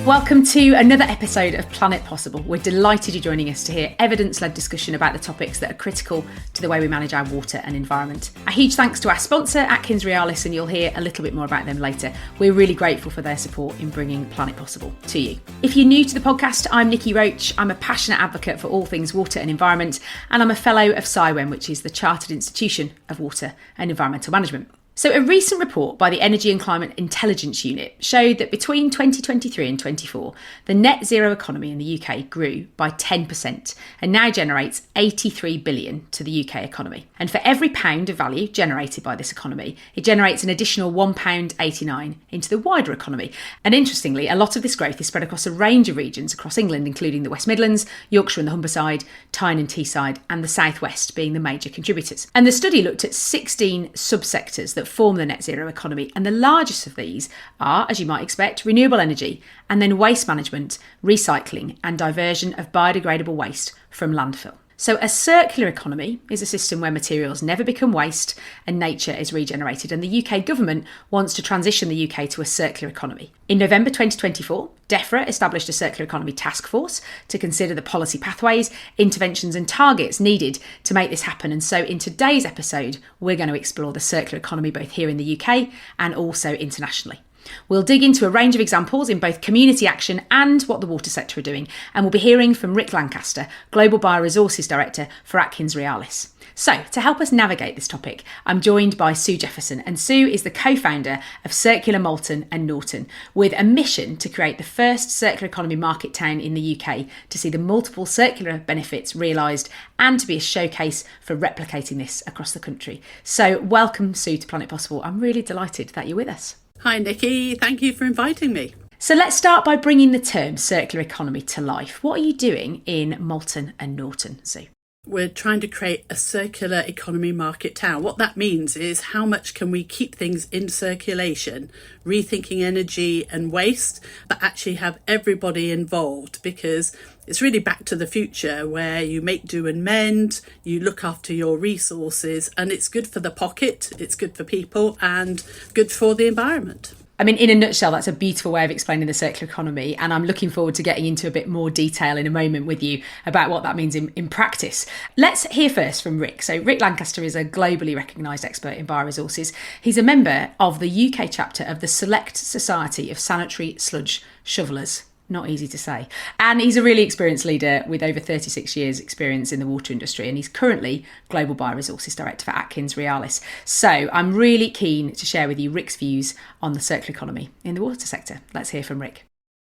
Welcome to another episode of Planet Possible. We're delighted you're joining us to hear evidence-led discussion about the topics that are critical to the way we manage our water and environment. A huge thanks to our sponsor, Atkins Réalis, and you'll hear a little bit more about them later. We're really grateful for their support in bringing Planet Possible to you. If you're new to the podcast, I'm Nikki Roach. I'm a passionate advocate for all things water and environment, and I'm a fellow of CIWEN, which is the Chartered Institution of Water and Environmental Management. So a recent report by the Energy and Climate Intelligence Unit showed that between 2023 and 24, the net zero economy in the UK grew by 10% and now generates 83 billion to the UK economy. And for every pound of value generated by this economy, it generates an additional £1.89 into the wider economy. And interestingly, a lot of this growth is spread across a range of regions across England, including the West Midlands, Yorkshire and the Humberside, Tyne and Teesside, and the South West being the major contributors. And the study looked at 16 subsectors that form the net zero economy, and the largest of these are, as you might expect, renewable energy, and then waste management, recycling and diversion of biodegradable waste from landfill. So a circular economy is a system where materials never become waste and nature is regenerated, and the UK government wants to transition the UK to a circular economy. In November 2024, DEFRA established a circular economy taskforce to consider the policy pathways, interventions and targets needed to make this happen. And so in today's episode, we're going to explore the circular economy both here in the UK and also internationally. We'll dig into a range of examples in both community action and what the water sector are doing, and we'll be hearing from Rick Lancaster, Global Bioresrouces Director for Atkins Réalis. So, to help us navigate this topic, I'm joined by Sue Jefferson, and Sue is the co-founder of Circular Malton and Norton, with a mission to create the first circular economy market town in the UK to see the multiple circular benefits realised and to be a showcase for replicating this across the country. So, welcome Sue to Planet Possible. I'm really delighted that you're with us. Hi Nikki, thank you for inviting me. So let's start by bringing the term circular economy to life. What are you doing in Malton and Norton, Sue? We're trying to create a circular economy market town. What that means is how much can we keep things in circulation, rethinking energy and waste, but actually have everybody involved, because it's really back to the future where you make do and mend, you look after your resources, and it's good for the pocket, it's good for people and good for the environment. I mean, in a nutshell, that's a beautiful way of explaining the circular economy, and I'm looking forward to getting into a bit more detail in a moment with you about what that means in practice. Let's hear first from Rick. So Rick Lancaster is a globally recognised expert in bioresources. He's a member of the UK chapter of the Select Society of Sanitary Sludge Shovelers. Not easy to say. And he's a really experienced leader with over 36 years experience in the water industry, and he's currently Global Bioresrouces Director for Atkins Réalis. So I'm really keen to share with you Rick's views on the circular economy in the water sector. Let's hear from Rick.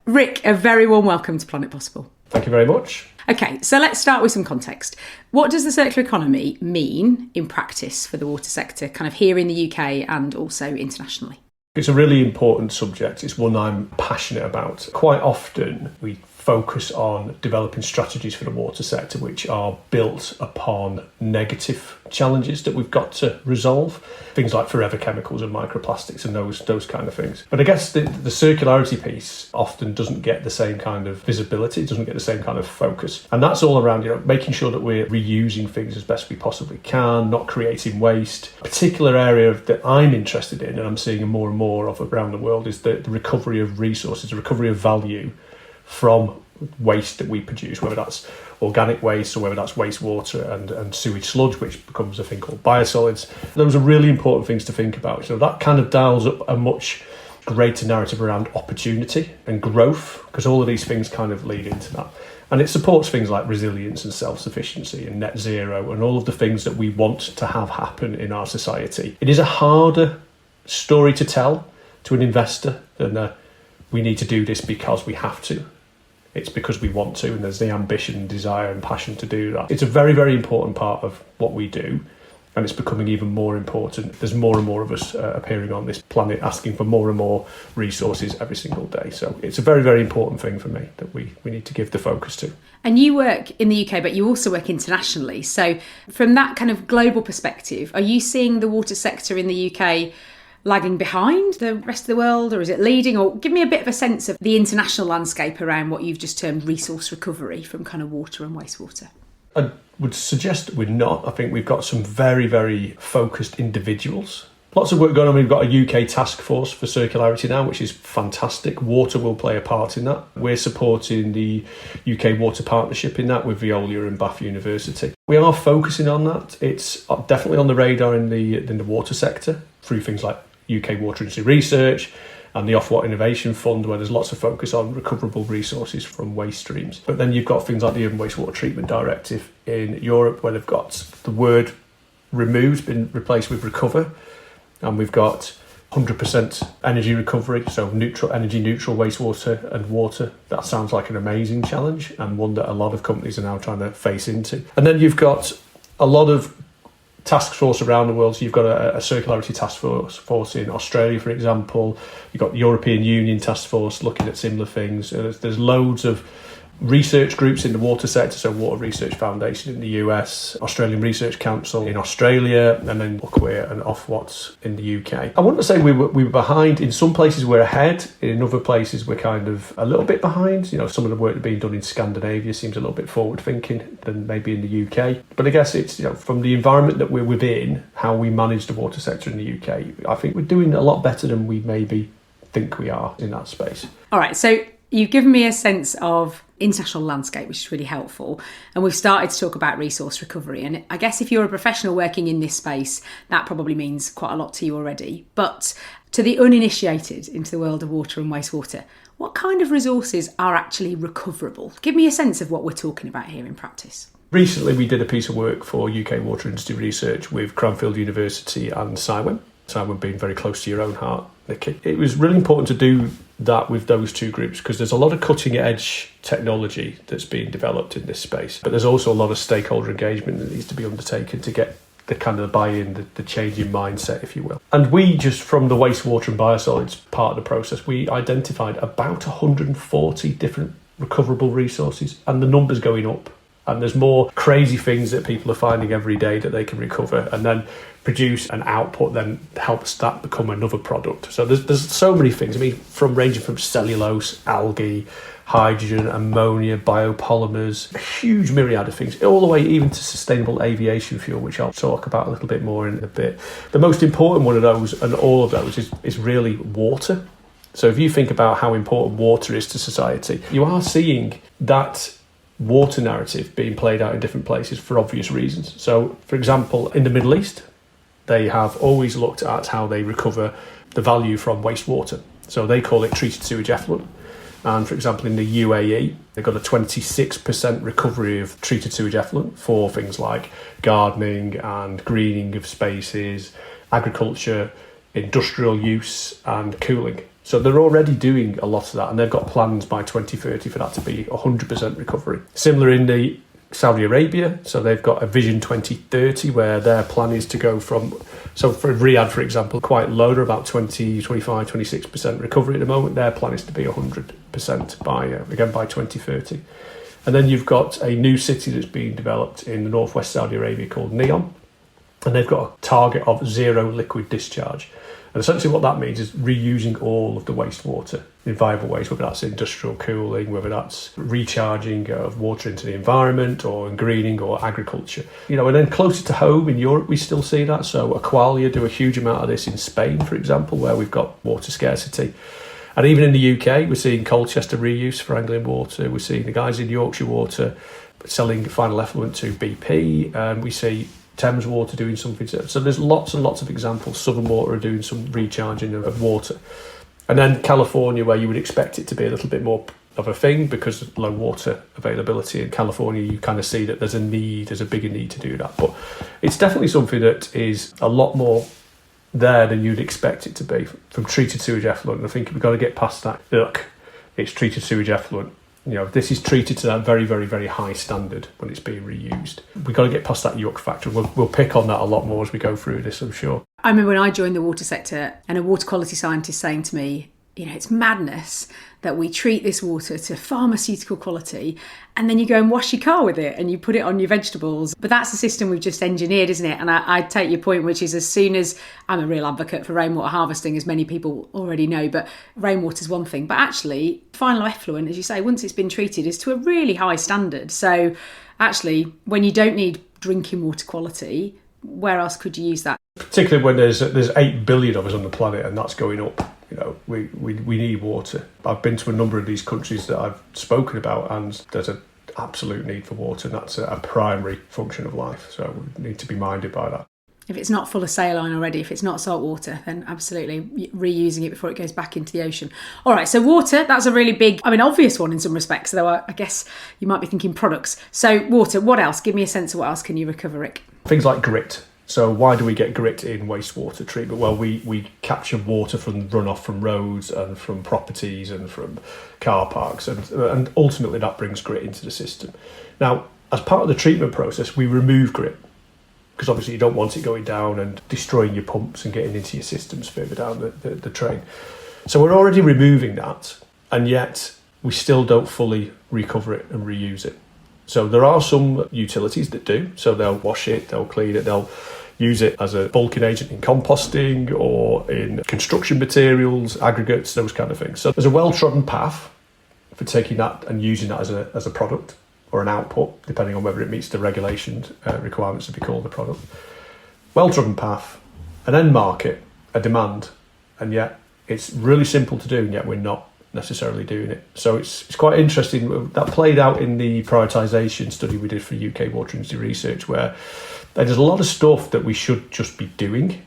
Rick, a very warm welcome to Planet Possible. Thank you very much. Okay, so let's start with some context. What does the circular economy mean in practice for the water sector, kind of here in the UK and also internationally? It's a really important subject. It's one I'm passionate about. Quite often we focus on developing strategies for the water sector which are built upon negative challenges that we've got to resolve. Things like forever chemicals and microplastics and those kind of things. But I guess the circularity piece often doesn't get the same kind of visibility, it doesn't get the same kind of focus. And that's all around, making sure that we're reusing things as best we possibly can, not creating waste. A particular area that I'm interested in, and I'm seeing more and more of around the world, is the recovery of resources, the recovery of value from waste that we produce, whether that's organic waste or whether that's wastewater and sewage sludge, which becomes a thing called biosolids. Those are really important things to think about. So that kind of dials up a much greater narrative around opportunity and growth, because all of these things kind of lead into that. And it supports things like resilience and self-sufficiency and net zero and all of the things that we want to have happen in our society. It is a harder story to tell to an investor than we need to do this because we have to. It's because we want to, and there's the ambition, desire and passion to do that. It's a very, very important part of what we do, and it's becoming even more important. There's more and more of us appearing on this planet asking for more and more resources every single day. So it's a very, very important thing for me that we need to give the focus to. And you work in the UK, but you also work internationally. So from that kind of global perspective, are you seeing the water sector in the UK lagging behind the rest of the world, or is it leading? Or give me a bit of a sense of the international landscape around what you've just termed resource recovery from kind of water and wastewater. I would suggest that we're not. I think we've got some very, very focused individuals Lots of work going on. We've got a UK task force for circularity now, which is fantastic. Water will play a part in that. We're supporting the UK Water Partnership in that with Veolia and Bath University. We are focusing on that. It's definitely on the radar in the water sector through things like UK Water Industry Research and the Off-Water Innovation Fund, where there's lots of focus on recoverable resources from waste streams. But then you've got things like the Urban Wastewater Treatment Directive in Europe, where they've got the word removed, been replaced with recover. And we've got 100% energy recovery, so energy neutral wastewater and water. That sounds like an amazing challenge and one that a lot of companies are now trying to face into. And then you've got a lot of task force around the world. So you've got a circularity task force in Australia, for example. You've got the European Union task force looking at similar things. There's loads of research groups in the water sector, so Water Research Foundation in the US, Australian Research Council in Australia, and then Buckwheat and Ofwat's in the UK. I wouldn't say we were behind. In some places we're ahead, in other places we're kind of a little bit behind. You know, some of the work being done in Scandinavia seems a little bit forward thinking than maybe in the UK. But I guess it's, you know, from the environment that we're within, how we manage the water sector in the UK, I think we're doing a lot better than we maybe think we are in that space. All right, so you've given me a sense of international landscape, which is really helpful. And we've started to talk about resource recovery. And I guess if you're a professional working in this space, that probably means quite a lot to you already. But to the uninitiated into the world of water and wastewater, what kind of resources are actually recoverable? Give me a sense of what we're talking about here in practice. Recently, we did a piece of work for UK Water Industry Research with Cranfield University and Cywem. Cywem being very close to your own heart, Nikki. It was really important to do that with those two groups because there's a lot of cutting edge technology that's being developed in this space, but there's also a lot of stakeholder engagement that needs to be undertaken to get the kind of buy-in, the change in mindset, if you will. And we just, from the wastewater and biosolids part of the process, we identified about 140 different recoverable resources, and the number's going up. And there's more crazy things that people are finding every day that they can recover and then produce an output, then helps that become another product. So there's so many things. I mean, ranging from cellulose, algae, hydrogen, ammonia, biopolymers, a huge myriad of things, all the way even to sustainable aviation fuel, which I'll talk about a little bit more in a bit. The most important one of those, and all of those, is really water. So if you think about how important water is to society, you are seeing that water narrative being played out in different places for obvious reasons. So, for example, in the Middle East, they have always looked at how they recover the value from wastewater. So they call it treated sewage effluent. And for example, in the UAE, they've got a 26% recovery of treated sewage effluent for things like gardening and greening of spaces, agriculture, industrial use and cooling. So they're already doing a lot of that, and they've got plans by 2030 for that to be 100% recovery. Similar in the Saudi Arabia, so they've got a Vision 2030 where their plan is to go from, so for Riyadh, for example, quite low, they're about 20, 25, 26% recovery at the moment. Their plan is to be 100% by 2030. And then you've got a new city that's being developed in the northwest Saudi Arabia called Neom, and they've got a target of zero liquid discharge. And essentially what that means is reusing all of the wastewater in viable ways, whether that's industrial cooling, whether that's recharging of water into the environment or in greening or agriculture. You know, and then closer to home in Europe, we still see that. So Aqualia do a huge amount of this in Spain, for example, where we've got water scarcity. And even in the UK, we're seeing Colchester reuse for Anglian Water. We're seeing the guys in Yorkshire Water selling final effluent to BP. And we see Thames Water doing something. So there's lots and lots of examples. Southern Water are doing some recharging of water. And then California, where you would expect it to be a little bit more of a thing because of low water availability in California, you kind of see that there's a bigger need to do that. But it's definitely something that is a lot more there than you'd expect it to be from treated sewage effluent. And I think we've got to get past that. Look, it's treated sewage effluent. You know, this is treated to that very, very, very high standard when it's being reused. We've got to get past that yuck factor. We'll pick on that a lot more as we go through this, I'm sure. I remember when I joined the water sector and a water quality scientist saying to me, you know, it's madness that we treat this water to pharmaceutical quality and then you go and wash your car with it and you put it on your vegetables. But that's the system we've just engineered, isn't it? And I take your point, which is as soon as I'm a real advocate for rainwater harvesting, as many people already know, but rainwater is one thing. But actually, final effluent, as you say, once it's been treated, is to a really high standard. So actually, when you don't need drinking water quality, where else could you use that? particularly when there's 8 billion of us on the planet and that's going up. We need water. I've been to a number of these countries that I've spoken about, and there's an absolute need for water, and that's a primary function of life. So we need to be minded by that. If it's not full of saline already, if it's not salt water, then absolutely reusing it before it goes back into the ocean. All right, so water, that's a really big, obvious one in some respects, though I guess you might be thinking products. So water, what else? Give me a sense of what else can you recover, Rick? Things like grit. So why do we get grit in wastewater treatment? Well, we capture water from runoff from roads and from properties and from car parks, and ultimately that brings grit into the system. Now, as part of the treatment process, we remove grit, because obviously you don't want it going down and destroying your pumps and getting into your systems further down the train. So we're already removing that, and yet we still don't fully recover it and reuse it. So there are some utilities that do. So they'll wash it, they'll clean it, they'll use it as a bulking agent in composting or in construction materials, aggregates, those kind of things. So there's a well-trodden path for taking that and using that as a product or an output, depending on whether it meets the regulation requirements to be called a product. Well-trodden path, an end market, a demand, and yet it's really simple to do, and yet we're not necessarily doing it. So it's quite interesting. That played out in the prioritisation study we did for UK Water Industry Research, where there's a lot of stuff that we should just be doing,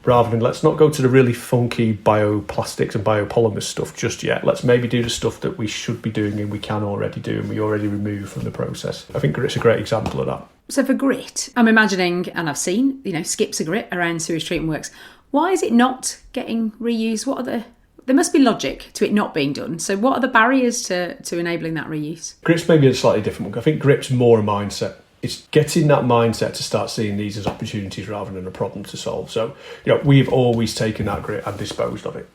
rather than let's not go to the really funky bioplastics and biopolymer stuff just yet. Let's maybe do the stuff that we should be doing and we can already do and we already remove from the process. I think grit's a great example of that. So for grit, I'm imagining, and I've seen, skips of grit around sewage treatment works. Why is it not getting reused? There must be logic to it not being done. So what are the barriers to enabling that reuse? Grit's maybe a slightly different one. I think grit's more a mindset. It's getting that mindset to start seeing these as opportunities rather than a problem to solve. So, we've always taken that grit and disposed of it.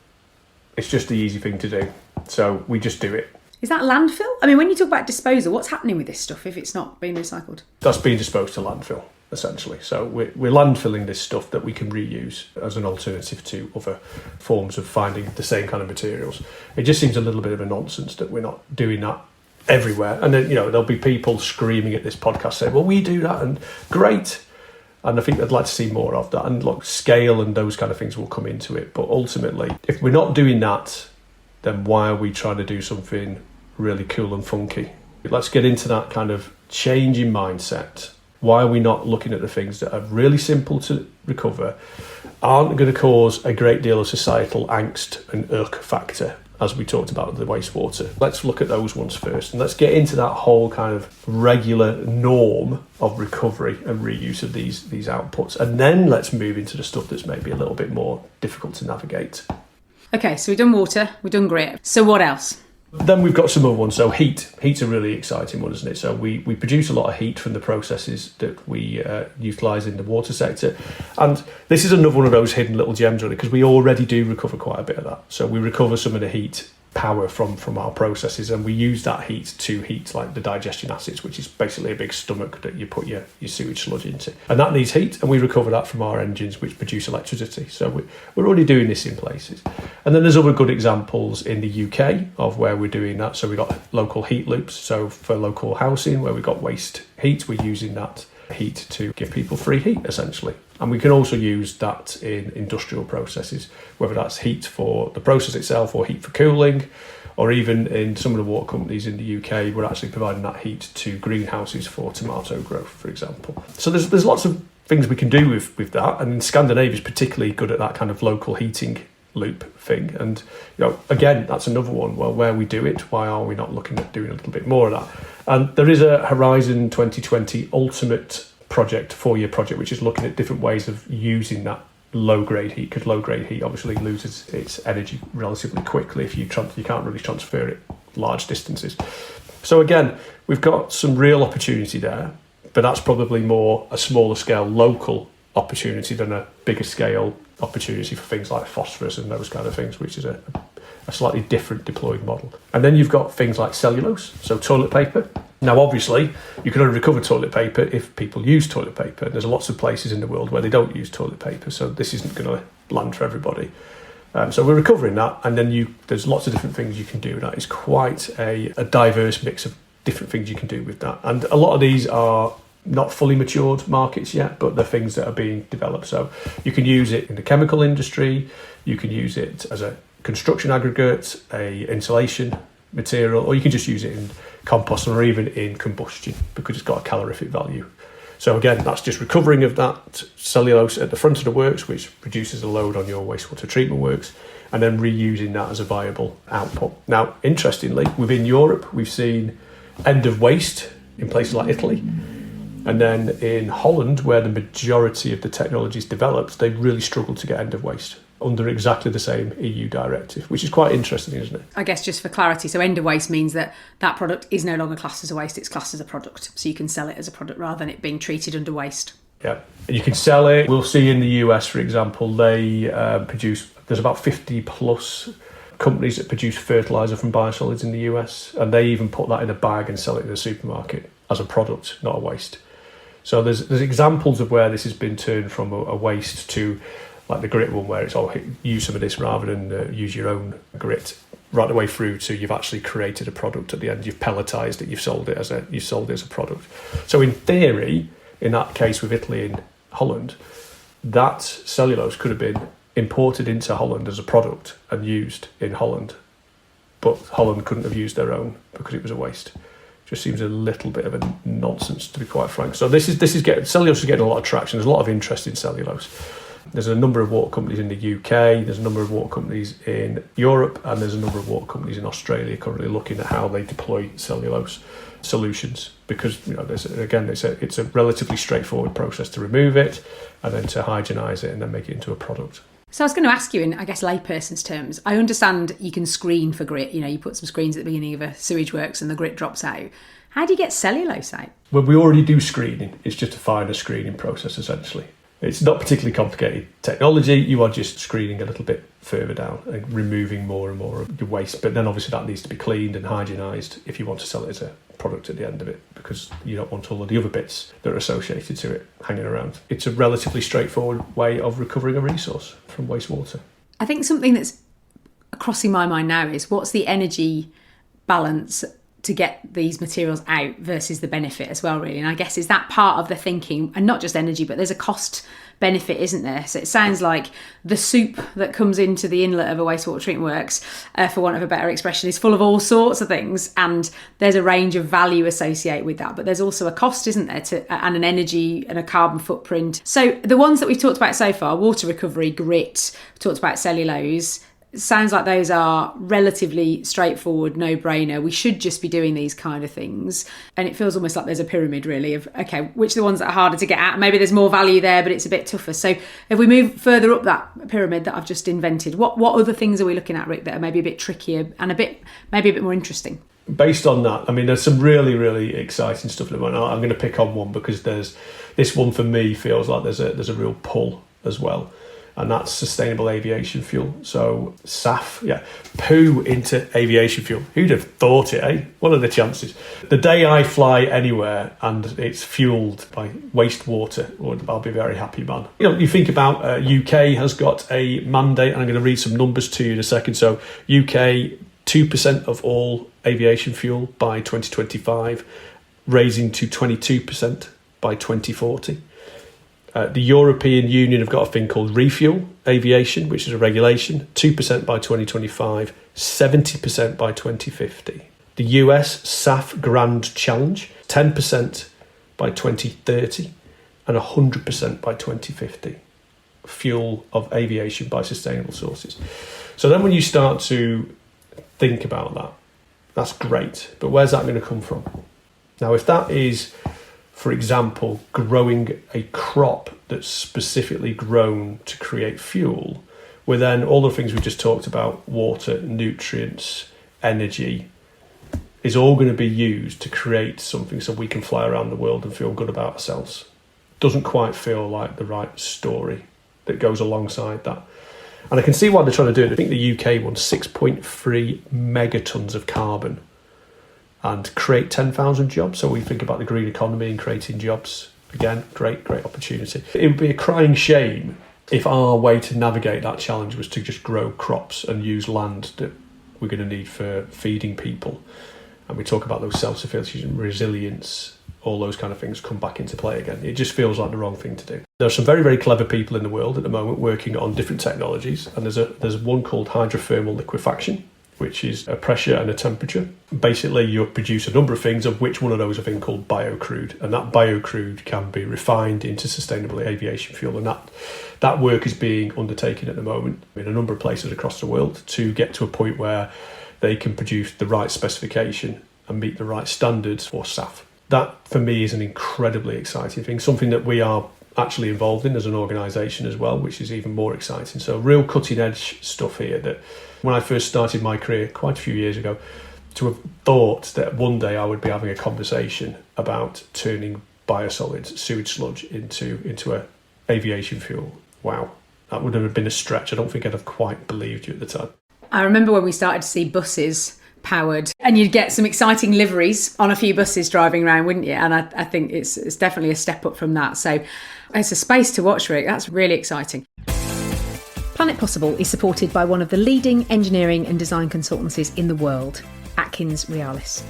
It's just the easy thing to do. So we just do it. Is that landfill? When you talk about disposal, what's happening with this stuff if it's not being recycled? That's being disposed to landfill, essentially. So we're landfilling this stuff that we can reuse as an alternative to other forms of finding the same kind of materials. It just seems a little bit of a nonsense that we're not doing that everywhere. And then, there'll be people screaming at this podcast saying, well, we do that, and great. And I think they'd like to see more of that. And look, scale and those kind of things will come into it. But ultimately, if we're not doing that, then why are we trying to do something really cool and funky? Let's get into that kind of change in mindset. Why are we not looking at the things that are really simple to recover, aren't going to cause a great deal of societal angst and irk factor, as we talked about the wastewater? Let's look at those ones first, and let's get into that whole kind of regular norm of recovery and reuse of these outputs, and then let's move into the stuff that's maybe a little bit more difficult to navigate. Okay, so we've done water, we've done grit. So what else? Then we've got some other ones. So heat. Heat's a really exciting one, isn't it? So we produce a lot of heat from the processes that we utilise in the water sector. And this is another one of those hidden little gems, really, because we already do recover quite a bit of that. So we recover some of the heat power from our processes, and we use that heat to heat like the digestion acids, which is basically a big stomach that you put your sewage sludge into, and that needs heat, and we recover that from our engines, which produce electricity. So we're already doing this in places. And then there's other good examples in the UK of where we're doing that. So we've got local heat loops. So for local housing where we've got waste heat, we're using that heat to give people free heat, essentially. And we can also use that in industrial processes, whether that's heat for the process itself or heat for cooling, or even in some of the water companies in the UK, we're actually providing that heat to greenhouses for tomato growth, for example. So there's lots of things we can do with that, and Scandinavia is particularly good at that kind of local heating loop thing. And again, that's another one. Well, where we do it, why are we not looking at doing a little bit more of that? And there is a Horizon 2020 ultimate project, 4-year project, which is looking at different ways of using that low-grade heat, because low-grade heat obviously loses its energy relatively quickly if you can't really transfer it large distances. So again, we've got some real opportunity there, but that's probably more a smaller scale local opportunity than a bigger scale opportunity for things like phosphorus and those kind of things, which is a slightly different deployed model. And then you've got things like cellulose, so toilet paper. Now, obviously, you can only recover toilet paper if people use toilet paper. There's lots of places in the world where they don't use toilet paper, so this isn't going to land for everybody. So we're recovering that, and then there's lots of different things you can do. That is quite a diverse mix of different things you can do with that. And a lot of these are not fully matured markets yet, but they're things that are being developed. So you can use it in the chemical industry, you can use it as a construction aggregate, a insulation material, or you can just use it in compost or even in combustion because it's got a calorific value. So again, that's just recovering of that cellulose at the front of the works, which reduces the load on your wastewater treatment works, and then reusing that as a viable output. Now, interestingly, within Europe, we've seen end of waste in places like Italy. And then in Holland, where the majority of the technology is developed, they really struggled to get end of waste under exactly the same EU directive, which is quite interesting, isn't it? I guess just for clarity, so end of waste means that that product is no longer classed as a waste, it's classed as a product. So you can sell it as a product rather than it being treated under waste. Yeah, and you can sell it. We'll see in the US, for example, they there's about 50 plus companies that produce fertiliser from biosolids in the US, and they even put that in a bag and sell it in the supermarket as a product, not a waste. So there's examples of where this has been turned from a waste to, like the grit one, where it's use some of this rather than use your own grit, right the way through to you've actually created a product at the end. You've pelletized it. You've sold it as a product. So in theory, in that case with Italy and Holland, that cellulose could have been imported into Holland as a product and used in Holland, but Holland couldn't have used their own because it was a waste. Just seems a little bit of a nonsense, to be quite frank. So cellulose is getting a lot of traction. There's a lot of interest in cellulose. There's a number of water companies in the UK, there's a number of water companies in Europe, and there's a number of water companies in Australia currently looking at how they deploy cellulose solutions, because it's a relatively straightforward process to remove it and then to hygienise it and then make it into a product. So I was going to ask you in, I guess, layperson's terms, I understand you can screen for grit. You put some screens at the beginning of a sewage works and the grit drops out. How do you get cellulose out? Well, we already do screening. It's just a finer screening process, essentially. It's not particularly complicated technology. You are just screening a little bit further down and removing more and more of your waste. But then obviously that needs to be cleaned and hygienised if you want to sell it as a product at the end of it, because you don't want all of the other bits that are associated to it hanging around. It's a relatively straightforward way of recovering a resource from wastewater. I think something that's crossing my mind now is what's the energy balance to get these materials out versus the benefit as well, really. And I guess is that part of the thinking, and not just energy, but there's a cost benefit, isn't there? So it sounds like the soup that comes into the inlet of a wastewater treatment works, for want of a better expression, is full of all sorts of things, and there's a range of value associated with that. But there's also a cost, isn't there, and an energy and a carbon footprint. So the ones that we've talked about so far, water recovery, grit, talked about cellulose, sounds like those are relatively straightforward, no-brainer. We should just be doing these kind of things. And it feels almost like there's a pyramid, really, of, okay, which are the ones that are harder to get at? Maybe there's more value there, but it's a bit tougher. So if we move further up that pyramid that I've just invented, what other things are we looking at, Rick, that are maybe a bit trickier and maybe a bit more interesting? Based on that, I mean, there's some really, really exciting stuff at the moment. I'm going to pick on one because there's this one for me feels like there's a real pull as well. And that's sustainable aviation fuel. So SAF, poo into aviation fuel. Who'd have thought it, eh? What are the chances? The day I fly anywhere and it's fuelled by wastewater, I'll be very happy, man. You think about UK has got a mandate, and I'm going to read some numbers to you in a second. So UK, 2% of all aviation fuel by 2025, raising to 22% by 2040. The European Union have got a thing called Refuel Aviation, which is a regulation, 2% by 2025, 70% by 2050. The US SAF Grand Challenge, 10% by 2030 and 100% by 2050. Fuel of aviation by sustainable sources. So then when you start to think about that, that's great. But where's that going to come from? Now, if that is, for example, growing a crop that's specifically grown to create fuel, where then all the things we just talked about, water, nutrients, energy, is all going to be used to create something so we can fly around the world and feel good about ourselves. Doesn't quite feel like the right story that goes alongside that. And I can see why they're trying to do it. I think the UK wants 6.3 megatons of carbon and create 10,000 jobs. So we think about the green economy and creating jobs. Again, great opportunity. It would be a crying shame if our way to navigate that challenge was to just grow crops and use land that we're going to need for feeding people. And we talk about those self-sufficiency, resilience, all those kind of things come back into play again. It just feels like the wrong thing to do. There are some very, very clever people in the world at the moment working on different technologies, and there's one called hydrothermal liquefaction, which is a pressure and a temperature. Basically, you produce a number of things, of which one of those are a thing called biocrude, and that biocrude can be refined into sustainable aviation fuel, and that work is being undertaken at the moment in a number of places across the world to get to a point where they can produce the right specification and meet the right standards for SAF. That, for me, is an incredibly exciting thing, something that we are actually involved in as an organisation as well, which is even more exciting. So real cutting edge stuff here that when I first started my career quite a few years ago, to have thought that one day I would be having a conversation about turning biosolids, sewage sludge, into a aviation fuel. Wow, that would have been a stretch. I don't think I'd have quite believed you at the time. I remember when we started to see buses powered, and you'd get some exciting liveries on a few buses driving around, wouldn't you? And I think it's definitely a step up from that. So it's a space to watch, Rick. That's really exciting. Planet Possible is supported by one of the leading engineering and design consultancies in the world, Atkins Réalis.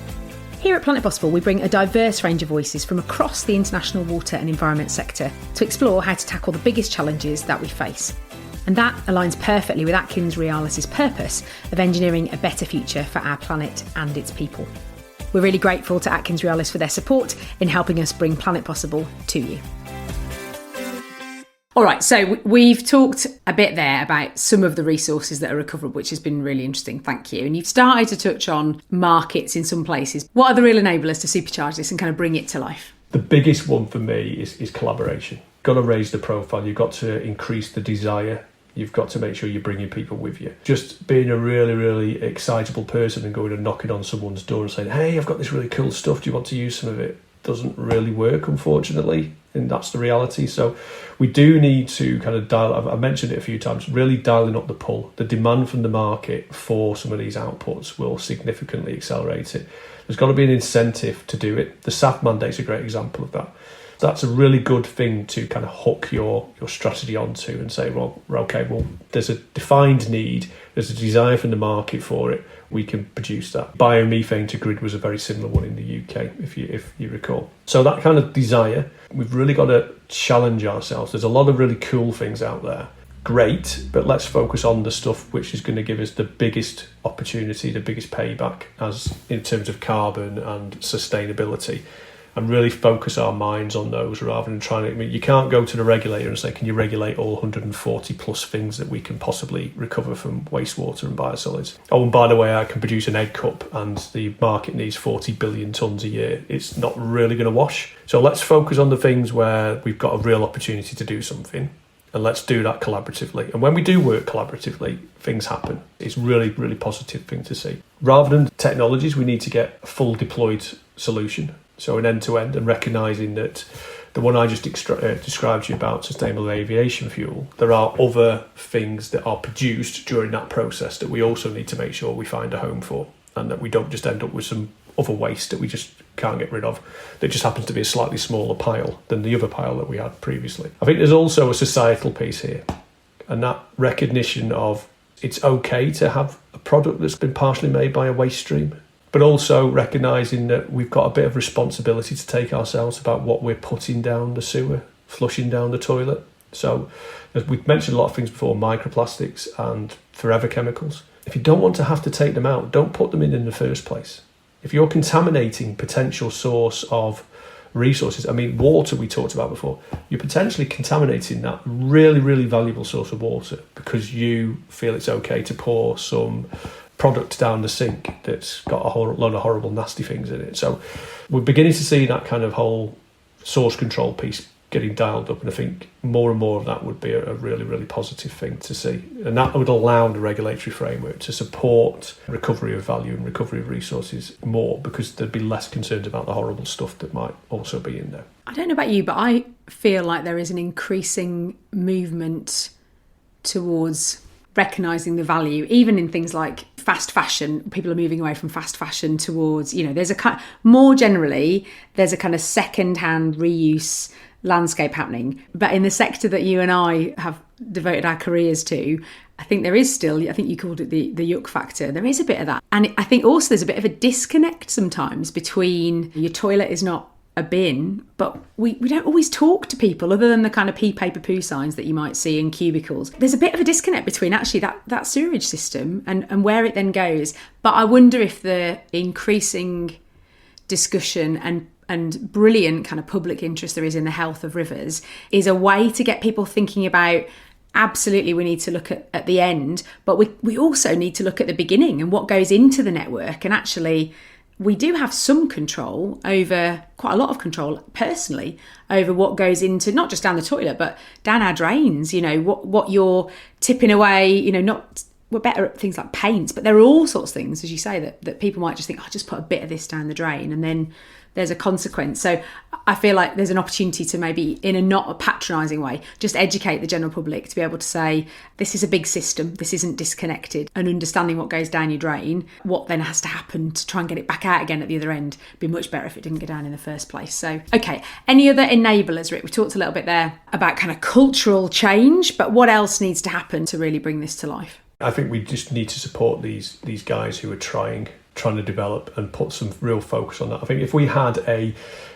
Here at Planet Possible, we bring a diverse range of voices from across the international water and environment sector to explore how to tackle the biggest challenges that we face. And that aligns perfectly with Atkins Réalis' purpose of engineering a better future for our planet and its people. We're really grateful to Atkins Réalis for their support in helping us bring Planet Possible to you. All right, so we've talked a bit there about some of the resources that are recoverable, which has been really interesting. Thank you. And you've started to touch on markets in some places. What are the real enablers to supercharge this and kind of bring it to life? The biggest one for me is collaboration. Got to raise the profile. You've got to increase the desire. You've got to make sure you're bringing people with you. Just being a really, really excitable person and going and knocking on someone's door and saying, hey, I've got this really cool stuff. Do you want to use some of it? Doesn't really work, unfortunately. And that's the reality. So we do need to kind of I mentioned it a few times, really dialing up the pull. The demand from the market for some of these outputs will significantly accelerate it. There's got to be an incentive to do it. The SAF mandate's a great example of that. That's a really good thing to kind of hook your strategy onto and say, well, there's a defined need, there's a desire from the market for it, we can produce that. Biomethane to grid was a very similar one in the UK, if you recall. So that kind of desire, we've really got to challenge ourselves. There's a lot of really cool things out there. Great, but let's focus on the stuff which is going to give us the biggest opportunity, the biggest payback as in terms of carbon and sustainability. And really focus our minds on those rather than you can't go to the regulator and say, can you regulate all 140 plus things that we can possibly recover from wastewater and biosolids? Oh, and by the way, I can produce an egg cup and the market needs 40 billion tonnes a year. It's not really going to wash. So let's focus on the things where we've got a real opportunity to do something. And let's do that collaboratively. And when we do work collaboratively, things happen. It's really, really positive thing to see. Rather than technologies, we need to get a full deployed solution. So an end-to-end, and recognising that the one I just described to you about sustainable aviation fuel, there are other things that are produced during that process that we also need to make sure we find a home for, and that we don't just end up with some other waste that we just can't get rid of, that just happens to be a slightly smaller pile than the other pile that we had previously. I think there's also a societal piece here, and that recognition of it's okay to have a product that's been partially made by a waste stream, but also recognising that we've got a bit of responsibility to take ourselves about what we're putting down the sewer, flushing down the toilet. So, as we've mentioned a lot of things before, microplastics and forever chemicals. If you don't want to have to take them out, don't put them in the first place. If you're contaminating potential source of resources, I mean, water we talked about before, you're potentially contaminating that really, really valuable source of water because you feel it's okay to pour some product down the sink that's got a whole load of horrible, nasty things in it. So we're beginning to see that kind of whole source control piece getting dialed up, and I think more and more of that would be a really, really positive thing to see. And that would allow the regulatory framework to support recovery of value and recovery of resources more, because there'd be less concerns about the horrible stuff that might also be in there. I don't know about you, but I feel like there is an increasing movement towards recognising the value, even in things like fast fashion. People are moving away from fast fashion towards, there's more generally, there's a kind of second-hand reuse landscape happening. But in the sector that you and I have devoted our careers to, I think there is still, I think you called it the yuck factor. There is a bit of that. And I think also there's a bit of a disconnect sometimes between your toilet is not a bin, but we don't always talk to people other than the kind of pee paper poo signs that you might see in cubicles. There's a bit of a disconnect between actually that sewerage system and where it then goes. But I wonder if the increasing discussion and brilliant kind of public interest there is in the health of rivers is a way to get people thinking about, absolutely we need to look at the end, but we also need to look at the beginning and what goes into the network. And actually we do have some control over, quite a lot of control personally, over what goes into not just down the toilet, but down our drains, what you're tipping away, we're better at things like paint, but there are all sorts of things, as you say, that people might just think, just put a bit of this down the drain, and then there's a consequence. So I feel like there's an opportunity to maybe, in a not a patronising way, just educate the general public to be able to say, this is a big system, this isn't disconnected, and understanding what goes down your drain, what then has to happen to try and get it back out again at the other end. It'd be much better if it didn't go down in the first place. So, okay, any other enablers, Rick? We talked a little bit there about kind of cultural change, but what else needs to happen to really bring this to life? I think we just need to support these guys who are trying to develop and put some real focus on that. I think if we had a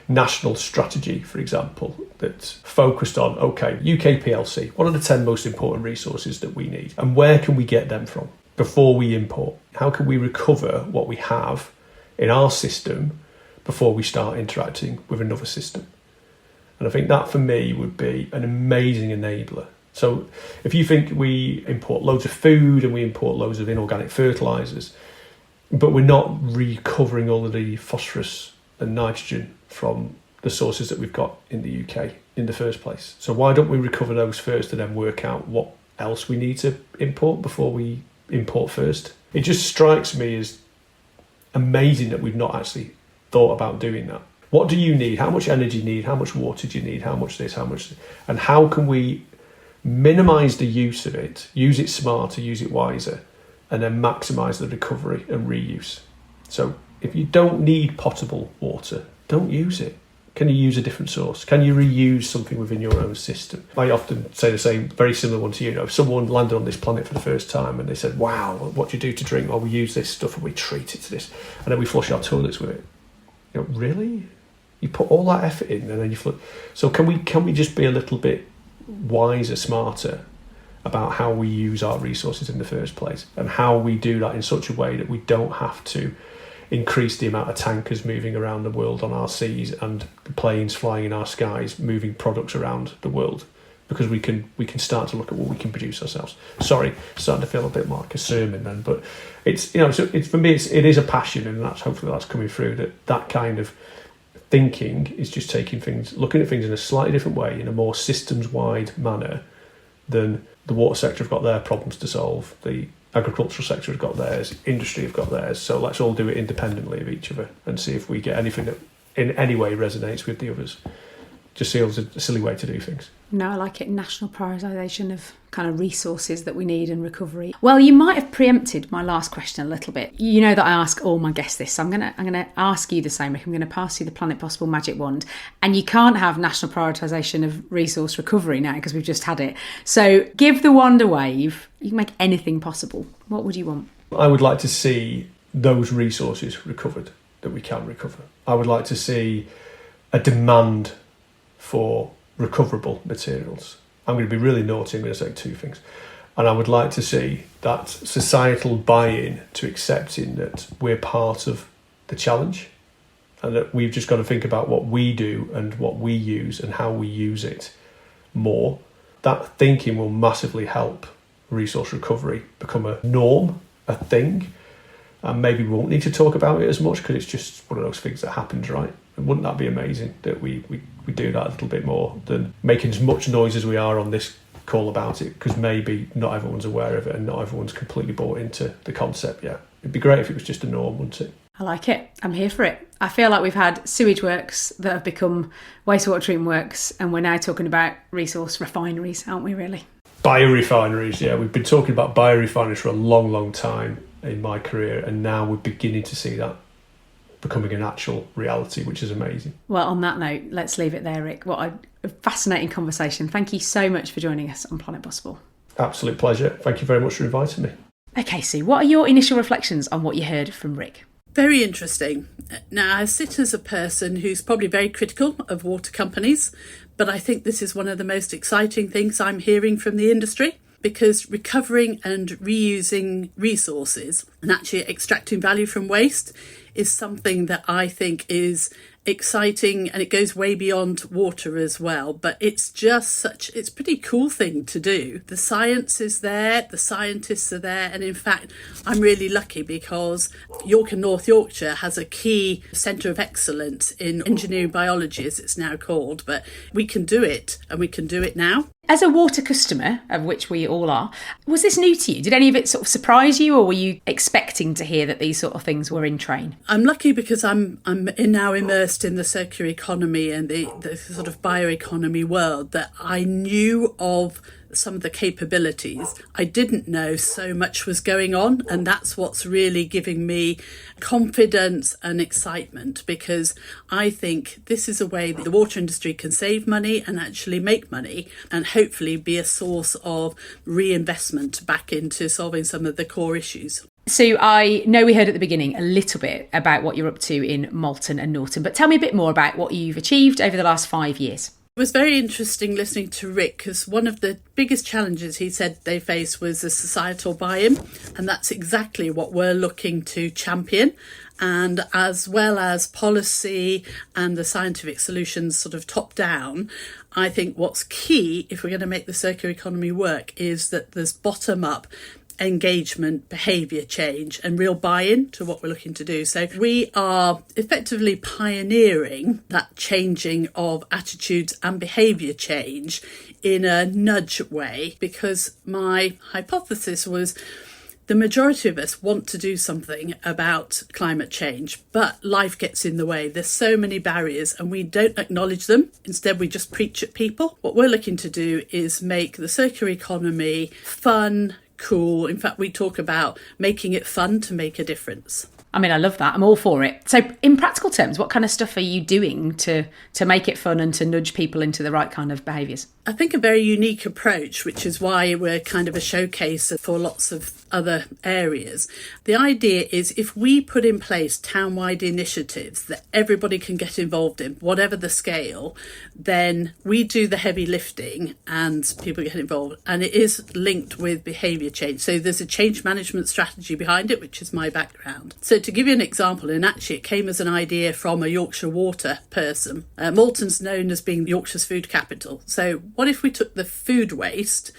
national strategy, for example, that's focused on, okay, UK PLC, what are the 10 most important resources that we need and where can we get them from before we import? How can we recover what we have in our system before we start interacting with another system? And I think that for me would be an amazing enabler. So if you think we import loads of food and we import loads of inorganic fertilisers, but we're not recovering all of the phosphorus and nitrogen from the sources that we've got in the UK in the first place. So why don't we recover those first and then work out what else we need to import before we import first? It just strikes me as amazing that we've not actually thought about doing that. What do you need? How much energy do you need? How much water do you need? How much this, how much... And how can we minimise the use of it, use it smarter, use it wiser, and then maximise the recovery and reuse? So if you don't need potable water, don't use it. Can you use a different source? Can you reuse something within your own system? I often say the same, very similar one to you. If someone landed on this planet for the first time and they said, wow, what do you do to drink? Oh, we use this stuff and we treat it to this, and then we flush our toilets with it. Really? You put all that effort in and then you flush. So can we just be a little bit wiser, smarter about how we use our resources in the first place, and how we do that in such a way that we don't have to increase the amount of tankers moving around the world on our seas and the planes flying in our skies moving products around the world, because we can start to look at what we can produce ourselves. Sorry, starting to feel a bit more like a sermon then, but it's so it's, for me it is a passion, and hopefully that's coming through, that kind of thinking is just looking at things in a slightly different way, in a more systems-wide manner than the water sector have got their problems to solve, the agricultural sector has got theirs, industry have got theirs, so let's all do it independently of each other and see if we get anything that in any way resonates with the others. Just feels a silly way to do things. No, I like it. National prioritisation of kind of resources that we need and recovery. Well, you might have preempted my last question a little bit. You know that I ask all my guests this, so I'm gonna ask you the same, Rick. I'm going to pass you the Planet Possible magic wand, and you can't have national prioritisation of resource recovery now because we've just had it. So give the wand a wave. You can make anything possible. What would you want? I would like to see those resources recovered that we can recover. I would like to see a demand for recoverable materials. I'm going to be really naughty, I'm going to say two things. And I would like to see that societal buy-in to accepting that we're part of the challenge, and that we've just got to think about what we do and what we use and how we use it more. That thinking will massively help resource recovery become a norm, a thing, and maybe we won't need to talk about it as much because it's just one of those things that happens, right? And wouldn't that be amazing that we do that a little bit more than making as much noise as we are on this call about it, because maybe not everyone's aware of it and not everyone's completely bought into the concept yet. It'd be great if it was just a norm, wouldn't it? I like it. I'm here for it. I feel like we've had sewage works that have become wastewater treatment works, and we're now talking about resource refineries, aren't we, really? Biorefineries, yeah. We've been talking about biorefineries for a long, long time in my career, and now we're beginning to see that becoming an actual reality, which is amazing. Well, on that note, let's leave it there, Rick. What a fascinating conversation. Thank you so much for joining us on Planet Possible. Absolute pleasure. Thank you very much for inviting me. Okay, Sue, what are your initial reflections on what you heard from Rick? Very interesting. Now, I sit as a person who's probably very critical of water companies, but I think this is one of the most exciting things I'm hearing from the industry, because recovering and reusing resources and actually extracting value from waste is something that I think is exciting, and it goes way beyond water as well. But it's a pretty cool thing to do. The science is there, the scientists are there, and in fact I'm really lucky because York and North Yorkshire has a key centre of excellence in engineering biology, as it's now called, but we can do it, and we can do it now. As a water customer, of which we all are, was this new to you? Did any of it sort of surprise you, or were you expecting to hear that these sort of things were in train? I'm lucky because I'm now immersed in the circular economy and the sort of bioeconomy world, that I knew of some of the capabilities. I didn't know so much was going on, and that's what's really giving me confidence and excitement, because I think this is a way that the water industry can save money and actually make money, and hopefully be a source of reinvestment back into solving some of the core issues. So I know we heard at the beginning a little bit about what you're up to in Malton and Norton, but tell me a bit more about what you've achieved over the last 5 years. It was very interesting listening to Rick, because one of the biggest challenges he said they faced was a societal buy-in, and that's exactly what we're looking to champion. And as well as policy and the scientific solutions sort of top down, I think what's key if we're going to make the circular economy work is that there's bottom up engagement, behaviour change and real buy-in to what we're looking to do. So we are effectively pioneering that changing of attitudes and behaviour change in a nudge way, because my hypothesis was the majority of us want to do something about climate change, but life gets in the way. There's so many barriers and we don't acknowledge them. Instead, we just preach at people. What we're looking to do is make the circular economy fun, cool. In fact, we talk about making it fun to make a difference. I mean, I love that. I'm all for it. So in practical terms, what kind of stuff are you doing to make it fun and to nudge people into the right kind of behaviours? I think a very unique approach, which is why we're kind of a showcase for lots of other areas. The idea is if we put in place town-wide initiatives that everybody can get involved in, whatever the scale, then we do the heavy lifting and people get involved. And it is linked with behaviour change. So there's a change management strategy behind it, which is my background. So to give you an example, and actually it came as an idea from a Yorkshire water person. Malton's known as being Yorkshire's food capital. So what if we took the food waste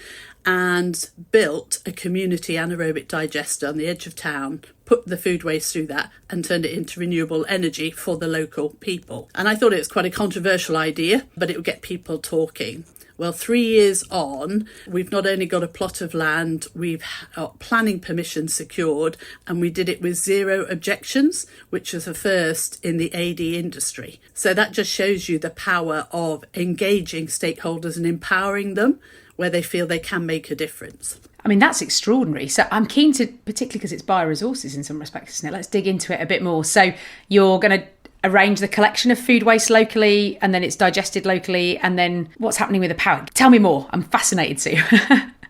and built a community anaerobic digester on the edge of town, put the food waste through that and turned it into renewable energy for the local people? And I thought it was quite a controversial idea, but it would get people talking. Well, 3 years on, we've not only got a plot of land, we've got planning permission secured, and we did it with 0 objections, which was a first in the AD industry. So that just shows you the power of engaging stakeholders and empowering them where they feel they can make a difference. I mean, that's extraordinary. So I'm keen to, particularly because it's bioresources in some respects, isn't it? Let's dig into it a bit more. So you're going to arrange the collection of food waste locally, and then it's digested locally, and then what's happening with the power? Tell me more. I'm fascinated, Sue.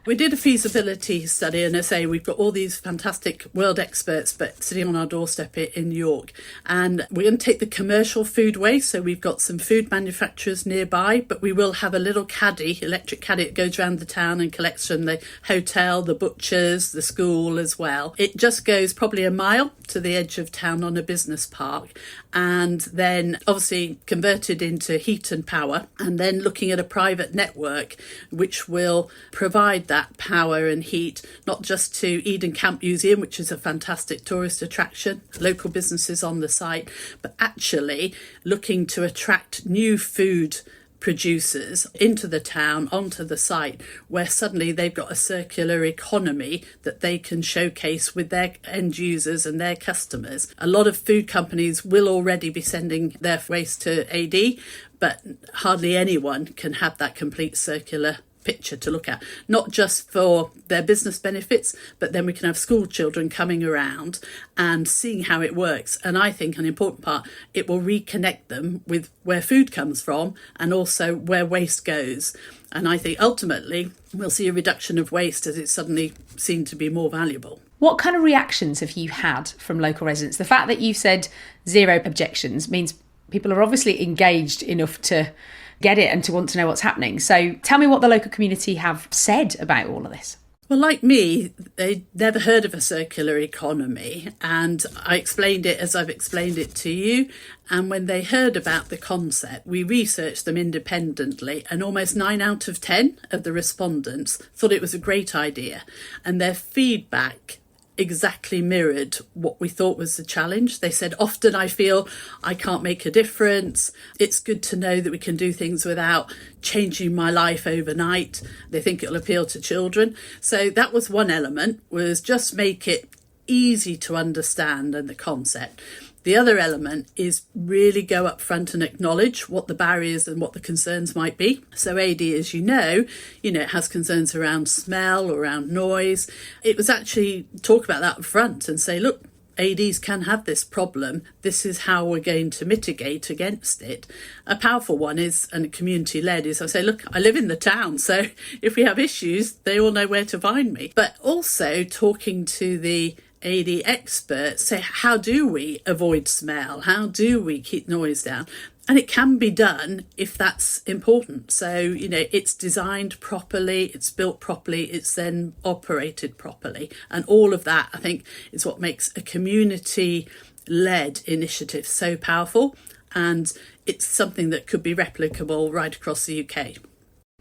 We did a feasibility study, and I say we've got all these fantastic world experts but sitting on our doorstep in York, and we're going to take the commercial food waste. So we've got some food manufacturers nearby, but we will have a little caddy, electric caddy that goes around the town and collects from the hotel, the butchers, the school as well. It just goes probably a mile to the edge of town on a business park, and then obviously converted into heat and power, and then looking at a private network which will provide that power and heat not just to Eden Camp Museum, which is a fantastic tourist attraction, local businesses on the site, but actually looking to attract new food producers into the town, onto the site, where suddenly they've got a circular economy that they can showcase with their end users and their customers. A lot of food companies will already be sending their waste to AD, but hardly anyone can have that complete circular picture to look at, not just for their business benefits, but then we can have school children coming around and seeing how it works. And I think an important part, it will reconnect them with where food comes from and also where waste goes. And I think ultimately we'll see a reduction of waste as it's suddenly seen to be more valuable. What kind of reactions have you had from local residents? The fact that you've said 0 objections means people are obviously engaged enough to get it and to want to know what's happening. So tell me what the local community have said about all of this. Well, like me, they'd never heard of a circular economy, and I explained it as I've explained it to you. And when they heard about the concept, we researched them independently, and almost 9 out of 10 of the respondents thought it was a great idea. And their feedback exactly mirrored what we thought was the challenge. They said, often I feel I can't make a difference. It's good to know that we can do things without changing my life overnight. They think it'll appeal to children. So that was one element, was just make it easy to understand and the concept. The other element is really go up front and acknowledge what the barriers and what the concerns might be. So AD, as you know, it has concerns around smell, around noise. It was actually talk about that up front and say, look, ADs can have this problem. This is how we're going to mitigate against it. A powerful one is, and community-led, is I say, look, I live in the town, so if we have issues, they all know where to find me. But also talking to the AD experts, say, how do we avoid smell? How do we keep noise down? And it can be done if that's important. So, it's designed properly, it's built properly, it's then operated properly. And all of that, I think, is what makes a community-led initiative so powerful. And it's something that could be replicable right across the UK.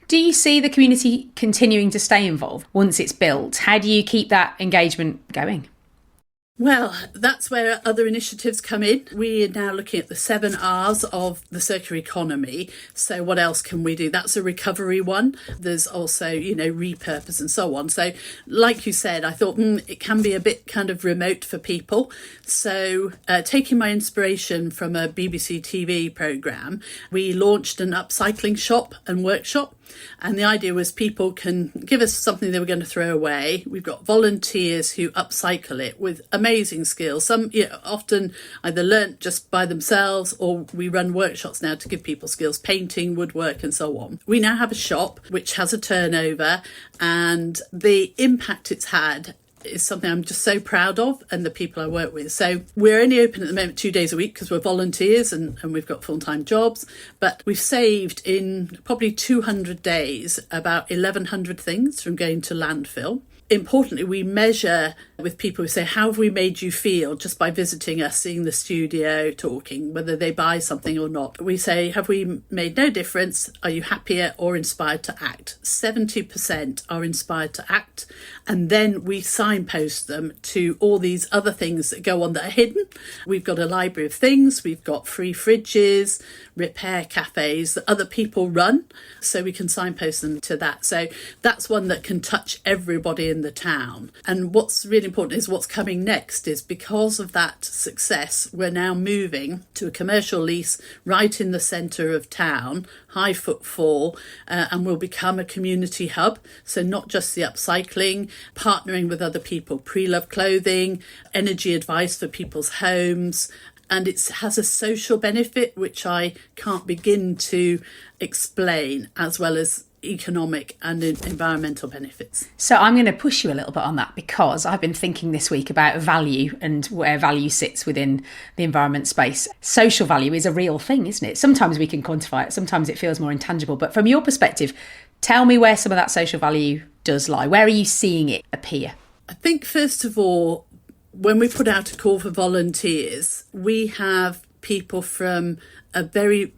Do you see the community continuing to stay involved once it's built? How do you keep that engagement going? Well, that's where other initiatives come in. We are now looking at the 7 R's of the circular economy. So what else can we do? That's a recovery one. There's also, repurpose and so on. So like you said, I thought it can be a bit kind of remote for people. So taking my inspiration from a BBC TV programme, we launched an upcycling shop and workshop. And the idea was people can give us something they were going to throw away. We've got volunteers who upcycle it with amazing skills. Some often either learnt just by themselves, or we run workshops now to give people skills, painting, woodwork and so on. We now have a shop which has a turnover, and the impact it's had is something I'm just so proud of, and the people I work with. So we're only open at the moment 2 days a week because we're volunteers and we've got full-time jobs, but we've saved in probably 200 days about 1,100 things from going to landfill. Importantly, we measure with people who say, how have we made you feel just by visiting us, seeing the studio, talking, whether they buy something or not. We say, have we made no difference? Are you happier or inspired to act? 70% are inspired to act. And then we signpost them to all these other things that go on that are hidden. We've got a library of things. We've got free fridges, repair cafes that other people run. So we can signpost them to that. So that's one that can touch everybody in the town. And what's really important is what's coming next is, because of that success, we're now moving to a commercial lease right in the centre of town, high footfall, and will become a community hub. So not just the upcycling, partnering with other people, pre-loved clothing, energy advice for people's homes. And it has a social benefit which I can't begin to explain, as well as economic and environmental benefits. So I'm going to push you a little bit on that, because I've been thinking this week about value and where value sits within the environment space. Social value is a real thing, isn't it? Sometimes we can quantify it, sometimes it feels more intangible. But from your perspective, tell me where some of that social value does lie. Where are you seeing it appear? I think, first of all, when we put out a call for volunteers, we have people from a very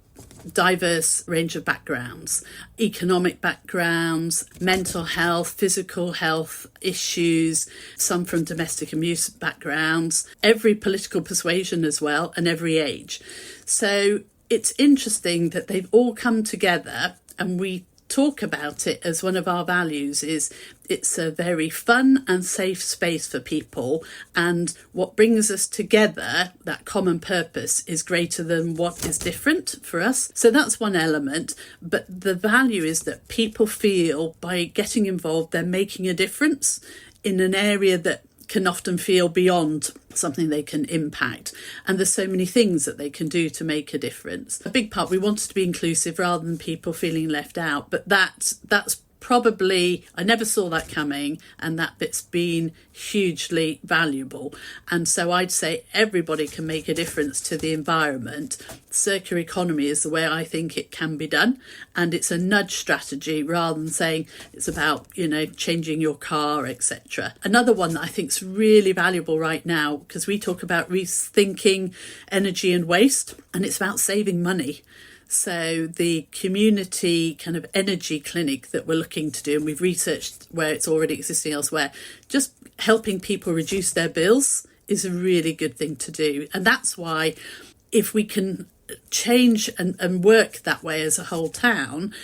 diverse range of backgrounds, economic backgrounds, mental health, physical health issues, some from domestic abuse backgrounds, every political persuasion as well, and every age. So it's interesting that they've all come together, and we talk about it as one of our values is it's a very fun and safe space for people, and what brings us together, that common purpose, is greater than what is different for us. So that's one element, but the value is that people feel by getting involved they're making a difference in an area that can often feel beyond something they can impact. And there's so many things that they can do to make a difference. A big part, we wanted to be inclusive rather than people feeling left out. But that's probably, I never saw that coming, and that bit's been hugely valuable. And so I'd say everybody can make a difference to the environment. Circular economy is the way I think it can be done, and it's a nudge strategy rather than saying it's about, changing your car, etc. Another one that I think is really valuable right now, because we talk about rethinking energy and waste, and it's about saving money. So the community kind of energy clinic that we're looking to do, and we've researched where it's already existing elsewhere, just helping people reduce their bills is a really good thing to do. And that's why if we can change and work that way as a whole town,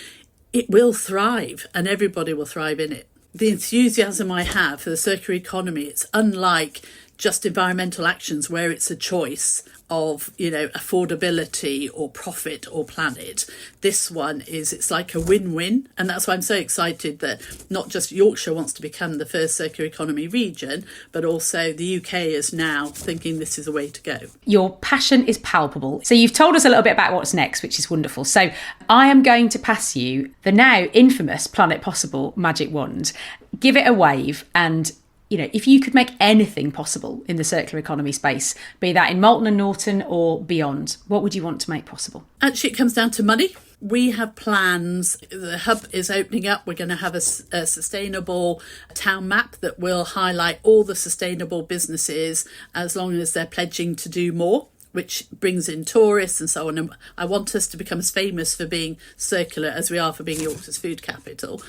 it will thrive and everybody will thrive in it. The enthusiasm I have for the circular economy, it's unlike just environmental actions where it's a choice of, affordability or profit or planet. This one it's like a win-win. And that's why I'm so excited that not just Yorkshire wants to become the first circular economy region, but also the UK is now thinking this is the way to go. Your passion is palpable. So you've told us a little bit about what's next, which is wonderful. So I am going to pass you the now infamous Planet Possible magic wand. Give it a wave, and if you could make anything possible in the circular economy space, be that in Malton and Norton or beyond, what would you want to make possible? Actually, it comes down to money. We have plans. The hub is opening up. We're going to have a sustainable town map that will highlight all the sustainable businesses as long as they're pledging to do more, which brings in tourists and so on. And I want us to become as famous for being circular as we are for being Yorkshire's food capital.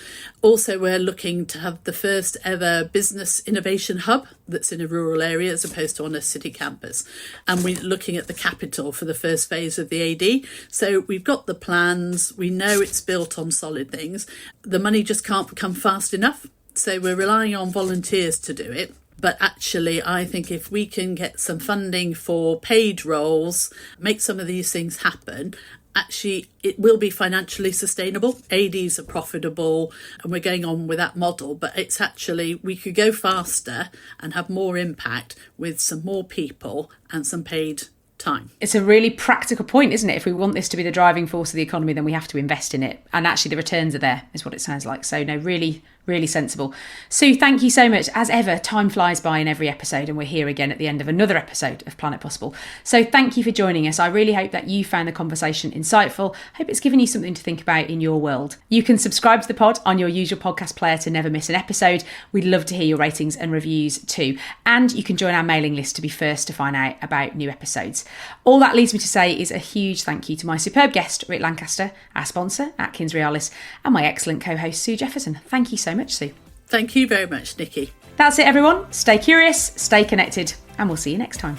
Also, we're looking to have the first ever business innovation hub that's in a rural area as opposed to on a city campus. And we're looking at the capital for the first phase of the AD. So we've got the plans. We know it's built on solid things. The money just can't come fast enough. So we're relying on volunteers to do it. But actually, I think if we can get some funding for paid roles, make some of these things happen, actually it will be financially sustainable. ADs are profitable and we're going on with that model, but it's actually, we could go faster and have more impact with some more people and some paid time. It's a really practical point, isn't it? If we want this to be the driving force of the economy, then we have to invest in it. And actually the returns are there, is what it sounds like. So no, really sensible. Sue, thank you so much. As ever, time flies by in every episode, and we're here again at the end of another episode of Planet Possible. So thank you for joining us. I really hope that you found the conversation insightful. Hope it's given you something to think about in your world. You can subscribe to the pod on your usual podcast player to never miss an episode. We'd love to hear your ratings and reviews too. And you can join our mailing list to be first to find out about new episodes. All that leaves me to say is a huge thank you to my superb guest, Rick Lancaster, our sponsor, Atkins Réalis, and my excellent co-host, Sue Jefferson. Thank you so much, Sue. Thank you very much, Nikki. That's it, everyone. Stay curious, stay connected, and we'll see you next time.